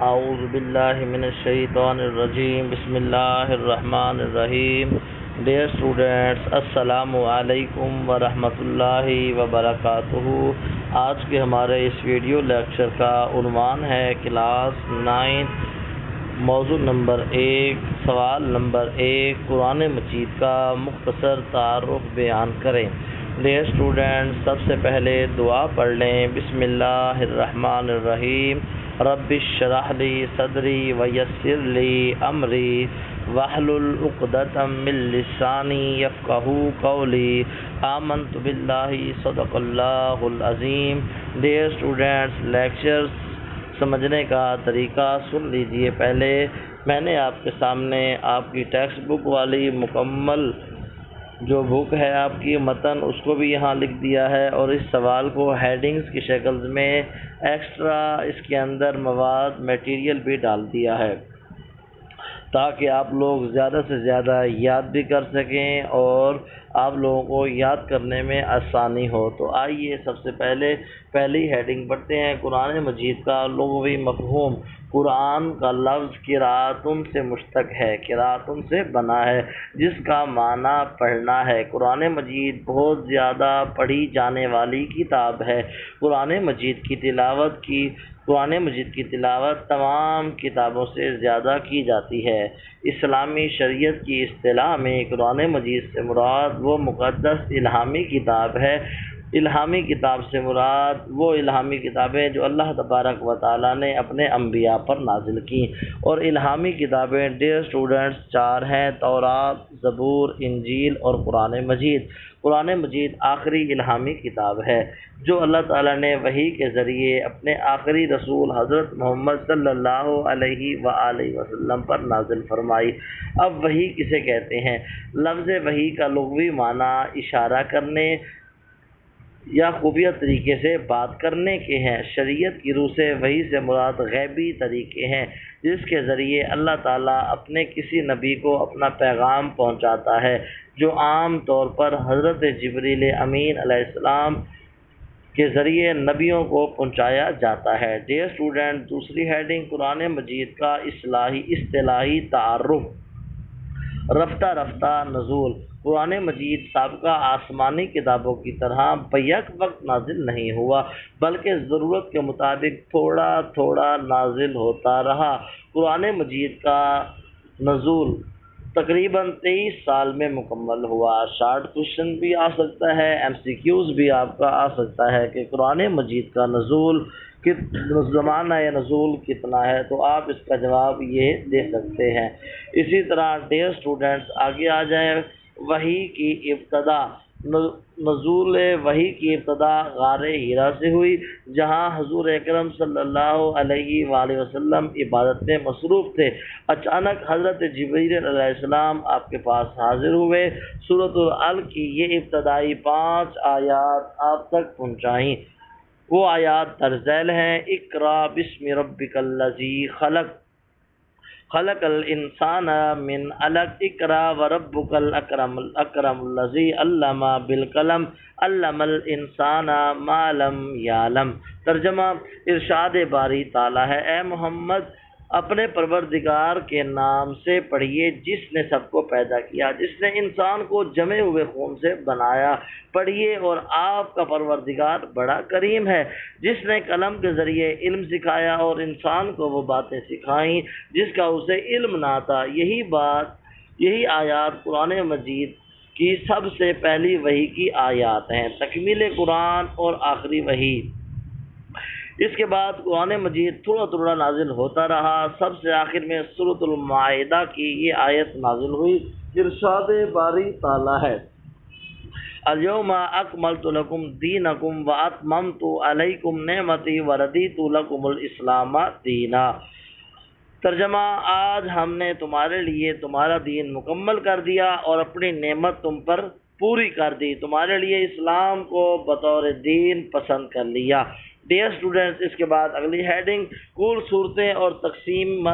اعوذ باللہ من الشیطان الرجیم بسم اللہ الرحمن الرحیم ڈیئر اسٹوڈینٹس السلام علیکم ورحمۃ اللہ وبرکاتہ۔ آج کے ہمارے اس ویڈیو لیکچر کا عنوان ہے کلاس 9 موضوع نمبر 1 سوال نمبر 1 قرآن مجید کا مختصر تعارف بیان کریں۔ ڈیئر اسٹوڈینٹس سب سے پہلے دعا پڑھ لیں۔ بسم اللہ الرحمن الرحیم رب اشرح لی صدری ویسر لی امری واحلل عقدۃ من لسانی یفقہوا قولی آمنت باللہ صدق اللہ العظیم۔ ڈیئر اسٹوڈینٹس لیکچرز سمجھنے کا طریقہ سن لیجئے۔ پہلے میں نے آپ کے سامنے آپ کی ٹیکسٹ بک والی مکمل جو بک ہے آپ کی متن اس کو بھی یہاں لکھ دیا ہے، اور اس سوال کو ہیڈنگز کی شکل میں ایکسٹرا اس کے اندر مواد میٹیریل بھی ڈال دیا ہے تاکہ آپ لوگ زیادہ سے زیادہ یاد بھی کر سکیں اور آپ لوگوں کو یاد کرنے میں آسانی ہو۔ تو آئیے سب سے پہلی ہیڈنگ پڑھتے ہیں۔ قرآن مجید کا لغوی مفہوم۔ قرآن کا لفظ قراءتن سے مشتق ہے، قراءتن سے بنا ہے جس کا معنی پڑھنا ہے۔ قرآن مجید بہت زیادہ پڑھی جانے والی کتاب ہے۔ قرآن مجید کی تلاوت تمام کتابوں سے زیادہ کی جاتی ہے۔ اسلامی شریعت کی اصطلاح میں قرآن مجید سے مراد وہ مقدس الہامی کتاب ہے۔ الہامی کتاب سے مراد وہ الہامی کتابیں جو اللہ تبارک و تعالیٰ نے اپنے انبیاء پر نازل کی، اور الہامی کتابیں ڈیئر اسٹوڈنٹس 4 ہیں: تورات، زبور، انجیل اور قرآن مجید۔ قرآن مجید آخری الہامی کتاب ہے جو اللہ تعالیٰ نے وحی کے ذریعے اپنے آخری رسول حضرت محمد صلی اللہ علیہ وآلہ وسلم پر نازل فرمائی۔ اب وحی کسے کہتے ہیں؟ لفظ وحی کا لغوی معنی اشارہ کرنے یا خفیہ طریقے سے بات کرنے کے ہیں۔ شریعت کی روح سے وحی سے مراد غیبی طریقے ہیں جس کے ذریعے اللہ تعالیٰ اپنے کسی نبی کو اپنا پیغام پہنچاتا ہے، جو عام طور پر حضرت جبریل امین علیہ السلام کے ذریعے نبیوں کو پہنچایا جاتا ہے۔ ڈیئر اسٹوڈنٹ دوسری ہیڈنگ قرآن مجید کا اصطلاحی تعارف۔ رفتہ رفتہ نزول۔ قرآن مجید سابقہ آسمانی کتابوں کی طرح بیک وقت نازل نہیں ہوا، بلکہ ضرورت کے مطابق تھوڑا تھوڑا نازل ہوتا رہا۔ قرآن مجید کا نزول تقریباً 23 سال میں مکمل ہوا۔ شارٹ کوشچن بھی آ سکتا ہے، MCQs بھی آپ کا آ سکتا ہے کہ قرآن مجید کا نزول زمانہ نزول کتنا ہے، تو آپ اس کا جواب یہ دے سکتے ہیں۔ اسی طرح ڈیئر اسٹوڈنٹس آگے آ جائیں۔ وحی کی ابتدا۔ نزول وحی کی ابتدا غار ہیرا سے ہوئی، جہاں حضور اکرم صلی اللہ علیہ وآلہ وسلم عبادت میں مصروف تھے۔ اچانک حضرت جبریل علیہ السلام آپ کے پاس حاضر ہوئے۔ سورۃ العلق کی یہ ابتدائی 5 آیات آپ تک پہنچائیں۔ وہ آیات درج ذیل ہیں: اقرأ بسم ربک الذی خلق، خلق الانسان من علق، اقرأ وربک الاکرم الذی علم بالقلم، علم الانسان ما لم یعلم۔ ترجمہ ارشاد باری تعالیٰ ہے: اے محمد اپنے پروردگار کے نام سے پڑھیے جس نے سب کو پیدا کیا، جس نے انسان کو جمے ہوئے خون سے بنایا۔ پڑھیے، اور آپ کا پروردگار بڑا کریم ہے جس نے قلم کے ذریعے علم سکھایا اور انسان کو وہ باتیں سکھائیں جس کا اسے علم نہ تھا۔ یہی آیات قرآن مجید کی سب سے پہلی وحی کی آیات ہیں، تکمیل قرآن اور آخری وحی۔ اس کے بعد قرآن مجید تھوڑا تھوڑا نازل ہوتا رہا۔ سب سے آخر میں سورۃ المائدہ کی یہ آیت نازل ہوئی۔ ارشاد باری تعالیٰ ہے: الیوم اکملت لکم دینکم واتممت علیکم نعمتی ورضیت لکم الاسلام دینا۔ ترجمہ آج ہم نے تمہارے لیے تمہارا دین مکمل کر دیا اور اپنی نعمت تم پر پوری کر دی، تمہارے لیے اسلام کو بطور دین پسند کر لیا۔ ڈیئر اسٹوڈنٹس اس کے بعد اگلی ہیڈنگ کل صورتیں اور تقسیم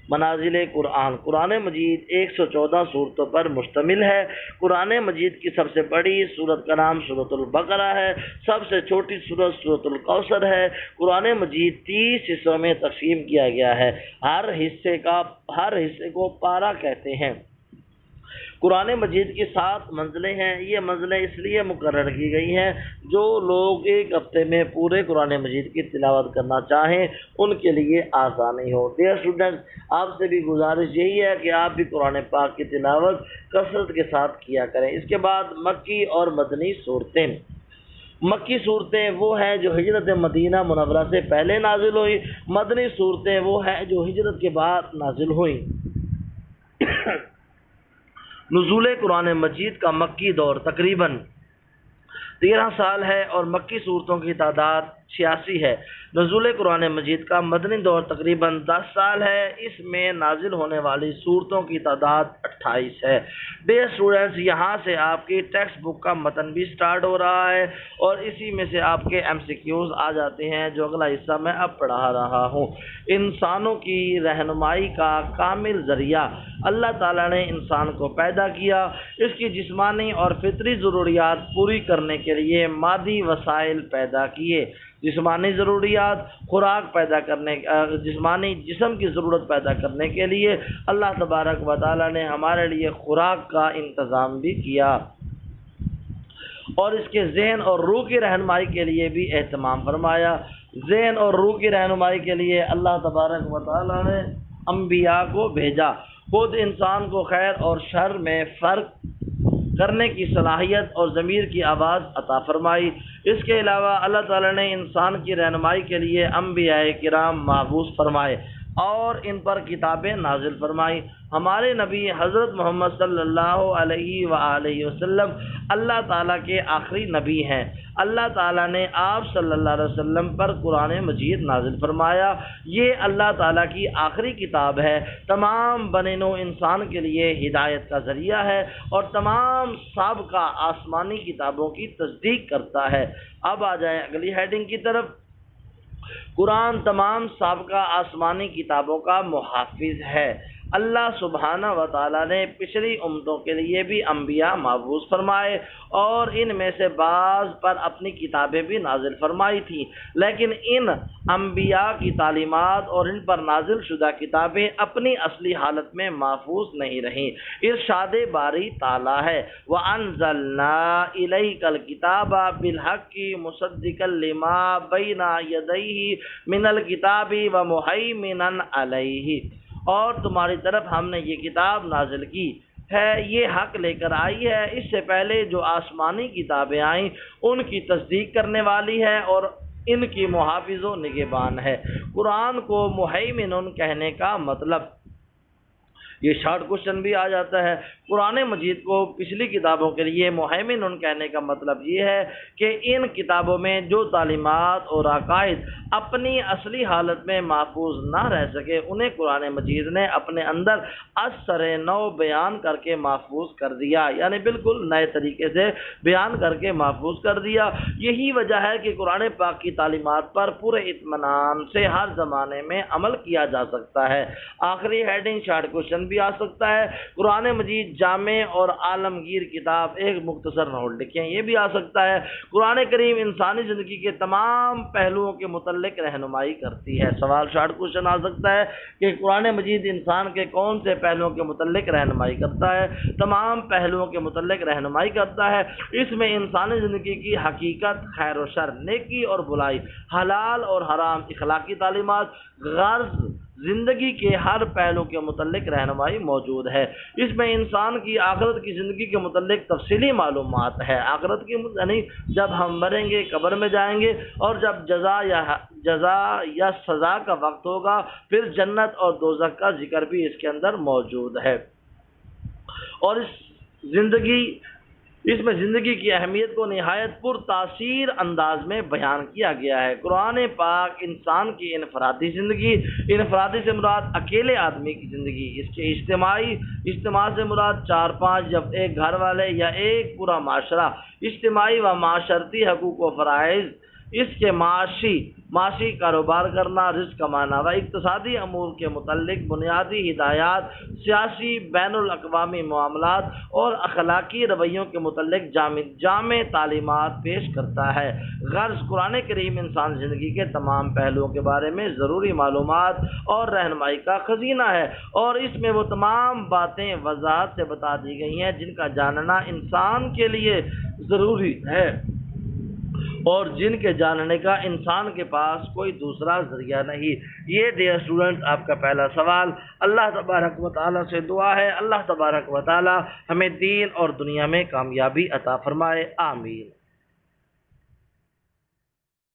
منازل قرآن، قرآن مجید 114 صورتوں پر مشتمل ہے۔ قرآن مجید کی سب سے بڑی سورت کا نام سورۃ البقرہ ہے، سب سے چھوٹی سورت سورۃ الکوثر ہے۔ قرآن مجید 30 حصوں میں تقسیم کیا گیا ہے، ہر حصے کو پارہ کہتے ہیں۔ قرآن مجید کی 7 منزلیں ہیں، یہ منزلیں اس لیے مقرر کی گئی ہیں جو لوگ ایک ہفتے میں پورے قرآن مجید کی تلاوت کرنا چاہیں ان کے لیے آسانی ہو۔ ڈیئر اسٹوڈنٹس، آپ سے بھی گزارش یہی ہے کہ آپ بھی قرآن پاک کی تلاوت کثرت کے ساتھ کیا کریں۔ اس کے بعد مکی اور مدنی صورتیں۔ مکی صورتیں وہ ہیں جو ہجرت مدینہ منورہ سے پہلے نازل ہوئی، مدنی صورتیں وہ ہیں جو ہجرت کے بعد نازل ہوئیں۔ نزول قرآن مجید کا مکی دور تقریباً 13 سال ہے اور مکی صورتوں کی تعداد 86 ہے۔ نزول قرآن مجید کا مدنی دور تقریباً 10 سال ہے، اس میں نازل ہونے والی صورتوں کی تعداد 28 ہے۔ ڈیئر اسٹوڈنٹس، یہاں سے آپ کی ٹیکسٹ بک کا متن بھی سٹارٹ ہو رہا ہے اور اسی میں سے آپ کے MCQs آ جاتے ہیں جو اگلا حصہ میں اب پڑھا رہا ہوں۔ انسانوں کی رہنمائی کا کامل ذریعہ، اللہ تعالیٰ نے انسان کو پیدا کیا، اس کی جسمانی اور فطری ضروریات پوری کرنے کے لیے مادی وسائل پیدا کیے۔ جسمانی ضروریات، خوراک پیدا کرنے، جسمانی جسم کی ضرورت پیدا کرنے کے لیے اللہ تبارک و تعالیٰ نے ہمارے لیے خوراک کا انتظام بھی کیا اور اس کے ذہن اور روح کی رہنمائی کے لیے بھی اہتمام فرمایا۔ ذہن اور روح کی رہنمائی کے لیے اللہ تبارک و تعالیٰ نے انبیاء کو بھیجا۔ خود انسان کو خیر اور شر میں فرق کرنے کی صلاحیت اور ضمیر کی آواز عطا فرمائی۔ اس کے علاوہ اللہ تعالیٰ نے انسان کی رہنمائی کے لیے انبیاء کرام مبعوث فرمائے اور ان پر کتابیں نازل فرمائی۔ ہمارے نبی حضرت محمد صلی اللہ علیہ وآلہ وسلم اللہ تعالیٰ کے آخری نبی ہیں۔ اللہ تعالیٰ نے آپ صلی اللہ علیہ وسلم پر قرآن مجید نازل فرمایا۔ یہ اللہ تعالیٰ کی آخری کتاب ہے، تمام بنی نوع انسان کے لیے ہدایت کا ذریعہ ہے اور تمام سابقہ آسمانی کتابوں کی تصدیق کرتا ہے۔ اب آ جائیں اگلی ہیڈنگ کی طرف۔ قرآن تمام سابقہ آسمانی کتابوں کا محافظ ہے۔ اللہ سبحانہ و تعالیٰ نے پچھلی امتوں کے لیے بھی انبیاء مبعوث فرمائے اور ان میں سے بعض پر اپنی کتابیں بھی نازل فرمائی تھیں، لیکن ان انبیاء کی تعلیمات اور ان پر نازل شدہ کتابیں اپنی اصلی حالت میں محفوظ نہیں رہیں۔ ارشاد باری تعالیٰ ہے وَأَنزَلْنَا إِلَيْكَ الْكِتَابَ بِالْحَقِّ مُصَدِّقًا لِمَا بَيْنَ يَدَيْهِ مِنَ الْكِتَابِ وَمُهَيْمِنًا عَلَيْهِ، اور تمہاری طرف ہم نے یہ کتاب نازل کی ہے، یہ حق لے کر آئی ہے، اس سے پہلے جو آسمانی کتابیں آئیں ان کی تصدیق کرنے والی ہے اور ان کی محافظ و نگہبان ہے۔ قرآن کو مہیمن کہنے کا مطلب، یہ شارٹ کوشچن بھی آ جاتا ہے، قرآن مجید کو پچھلی کتابوں کے لیے مہیمن کہنے کا مطلب یہ ہے کہ ان کتابوں میں جو تعلیمات اور عقائد اپنی اصلی حالت میں محفوظ نہ رہ سکے انہیں قرآن مجید نے اپنے اندر اثر نو بیان کر کے محفوظ کر دیا، یعنی بالکل نئے طریقے سے بیان کر کے محفوظ کر دیا۔ یہی وجہ ہے کہ قرآن پاک کی تعلیمات پر پورے اطمینان سے ہر زمانے میں عمل کیا جا سکتا ہے۔ آخری ہیڈنگ شارٹ کوشچن بھی آ سکتا ہے، قرآن مجید جامع اور عالمگیر کتاب، ایک مختصر نوٹ لکھیں، یہ بھی آ سکتا ہے۔ قرآن کریم انسانی زندگی کے تمام پہلوؤں کے متعلق رہنمائی کرتی ہے۔ سوال شارٹ کوشچن آ سکتا ہے کہ قرآن مجید انسان کے کون سے پہلوؤں کے متعلق رہنمائی کرتا ہے؟ تمام پہلوؤں کے متعلق رہنمائی کرتا ہے۔ اس میں انسانی زندگی کی حقیقت، خیر و شر، نیکی اور برائی، حلال اور حرام، اخلاقی تعلیمات، غرض، زندگی کے ہر پہلو کے متعلق رہنمائی موجود ہے۔ اس میں انسان کی آخرت کی زندگی کے متعلق تفصیلی معلومات ہے، آخرت کی یعنی جب ہم مریں گے، قبر میں جائیں گے اور جب جزا یا سزا کا وقت ہوگا، پھر جنت اور دوزخ کا ذکر بھی اس کے اندر موجود ہے۔ اور اس میں زندگی کی اہمیت کو نہایت پر تاثیر انداز میں بیان کیا گیا ہے۔ قرآن پاک انسان کی انفرادی زندگی، انفرادی سے مراد اکیلے آدمی کی زندگی، اس کے اجتماع سے مراد 4-5 جب ایک گھر والے یا ایک پورا معاشرہ، اجتماعی و معاشرتی حقوق و فرائض اس کے معاشی کاروبار کرنا، رزق کمانا و اقتصادی امور کے متعلق بنیادی ہدایات، سیاسی بین الاقوامی معاملات اور اخلاقی رویوں کے متعلق جامع تعلیمات پیش کرتا ہے۔ غرض قرآن کریم انسان زندگی کے تمام پہلوؤں کے بارے میں ضروری معلومات اور رہنمائی کا خزینہ ہے، اور اس میں وہ تمام باتیں وضاحت سے بتا دی گئی ہیں جن کا جاننا انسان کے لیے ضروری ہے اور جن کے جاننے کا انسان کے پاس کوئی دوسرا ذریعہ نہیں۔ یہ ڈیئر اسٹوڈنٹس آپ کا پہلا سوال۔ اللہ تبارک و تعالیٰ سے دعا ہے اللہ تبارک و تعالیٰ ہمیں دین اور دنیا میں کامیابی عطا فرمائے، آمین۔